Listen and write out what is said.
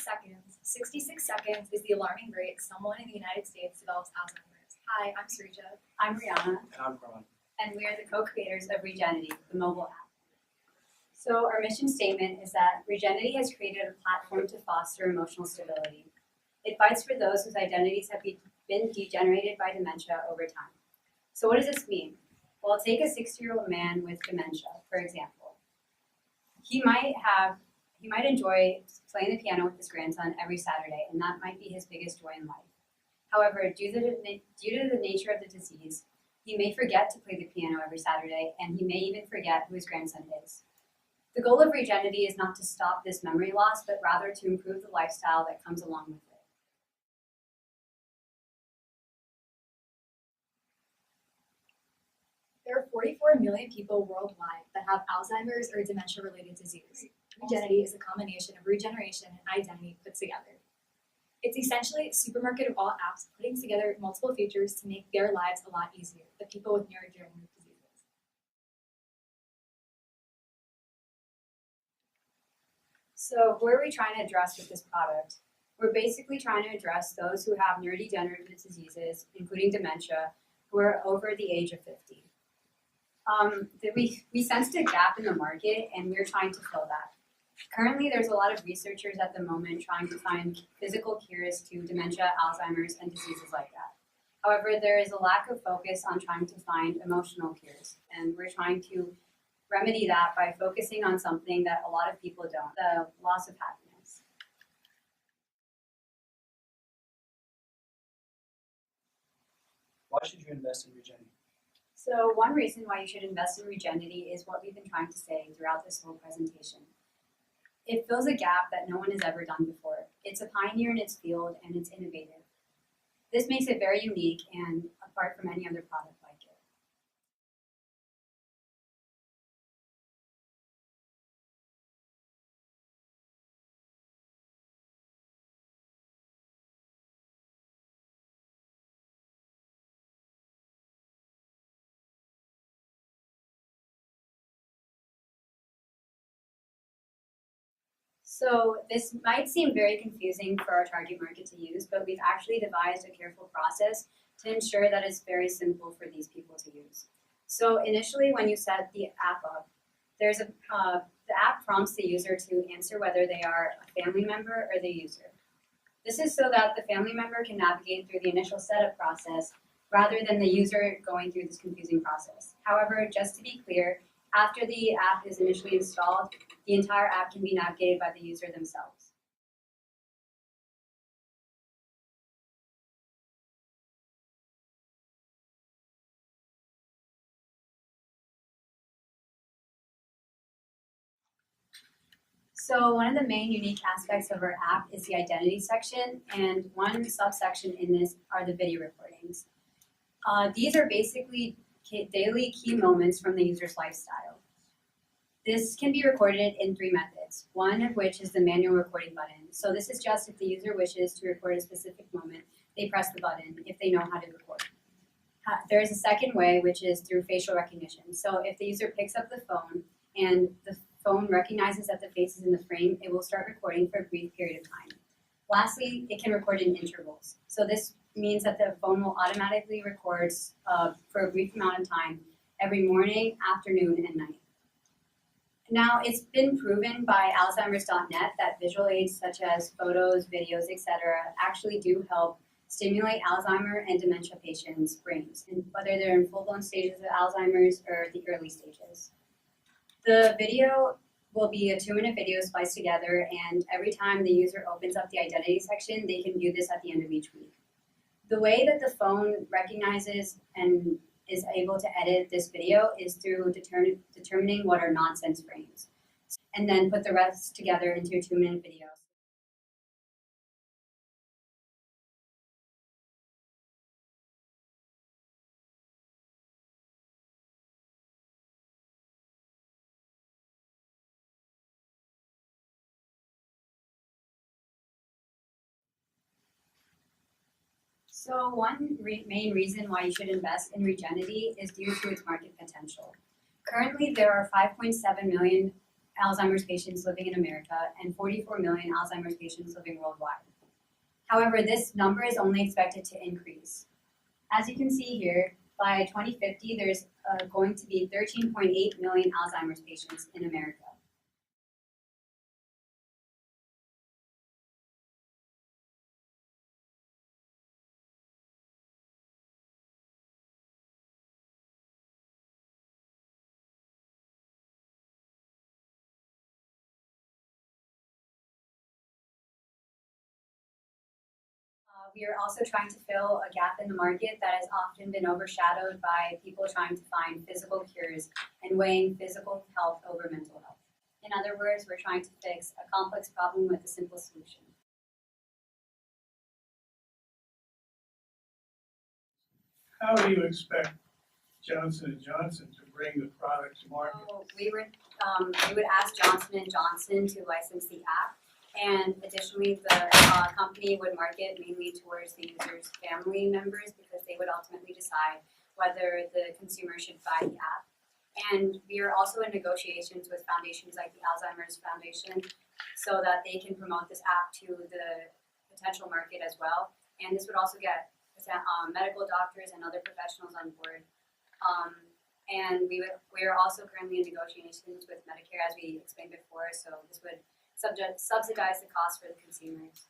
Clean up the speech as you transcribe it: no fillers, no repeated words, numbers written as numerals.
seconds. 66 seconds is the alarming rate someone in the United States develops Alzheimer's. Hi, I'm Srija. I'm Rihanna, And I'm Ron. and we are the co-creators of Regenity, the mobile app. So our mission statement is that Regenity has created a platform to foster emotional stability. It fights for those whose identities have been degenerated by dementia over time. So what does this mean? Well, take a 60-year-old man with dementia, for example. He might enjoy playing the piano with his grandson every Saturday, and that might be his biggest joy in life. However, due to the nature of the disease, he may forget to play the piano every Saturday, and he may even forget who his grandson is. The goal of Regenity is not to stop this memory loss, but rather to improve the lifestyle that comes along with it. There are 44 million people worldwide that have Alzheimer's or dementia-related disease. Regenity is a combination of regeneration and identity put together. It's essentially a supermarket of all apps putting together multiple features to make their lives a lot easier, the people with neurodegenerative diseases. So who are we trying to address with this product? We're basically trying to address those who have neurodegenerative diseases, including dementia, who are over the age of 50. We sensed a gap in the market, and we're trying to fill that. Currently, there's a lot of researchers at the moment trying to find physical cures to dementia, Alzheimer's, and diseases like that. However, there is a lack of focus on trying to find emotional cures, and we're trying to remedy that by focusing on something that a lot of people don't, the loss of happiness. Why should you invest in Regenity? So one reason why you should invest in Regenity is what we've been trying to say throughout this whole presentation. It fills a gap that no one has ever done before. It's a pioneer in its field, and it's innovative. This makes it very unique and apart from any other product like it. So this might seem very confusing for our target market to use, but we've actually devised a careful process to ensure that it's very simple for these people to use. So initially, when you set the app up, the app prompts the user to answer whether they are a family member or the user. This is so that the family member can navigate through the initial setup process rather than the user going through this confusing process. However, just to be clear, after the app is initially installed, the entire app can be navigated by the user themselves. So one of the main unique aspects of our app is the identity section, and one subsection in this are the video recordings. These are basically daily key moments from the user's lifestyle. This can be recorded in 3 methods, one of which is the manual recording button. So this is just if the user wishes to record a specific moment, they press the button if they know how to record. There is a second way, which is through facial recognition. So if the user picks up the phone and the phone recognizes that the face is in the frame, it will start recording for a brief period of time. Lastly, it can record in intervals. So this means that the phone will automatically record for a brief amount of time every morning, afternoon, and night. Now, it's been proven by Alzheimers.net that visual aids such as photos, videos, etc. actually do help stimulate Alzheimer and dementia patients' brains, and whether they're in full-blown stages of Alzheimer's or the early stages. The video will be a 2-minute video spliced together, and every time the user opens up the identity section, they can view this at the end of each week. The way that the phone recognizes and is able to edit this video is through determining what are nonsense frames, and then put the rest together into a 2-minute video. So one main reason why you should invest in Regenity is due to its market potential. Currently, there are 5.7 million Alzheimer's patients living in America and 44 million Alzheimer's patients living worldwide. However, this number is only expected to increase. As you can see here, by 2050, there's going to be 13.8 million Alzheimer's patients in America. We are also trying to fill a gap in the market that has often been overshadowed by people trying to find physical cures and weighing physical health over mental health. In other words, we're trying to fix a complex problem with a simple solution. How do you expect Johnson & Johnson to bring the product to market? So we would ask Johnson & Johnson to license the app, and additionally the company would market mainly towards the user's family members because they would ultimately decide whether the consumer should buy the app. And we are also in negotiations with foundations like the Alzheimer's Foundation so that they can promote this app to the potential market as well. And this would also get medical doctors and other professionals on board. And we are also currently in negotiations with Medicare, as we explained before, so this would subsidize the cost for the consumers.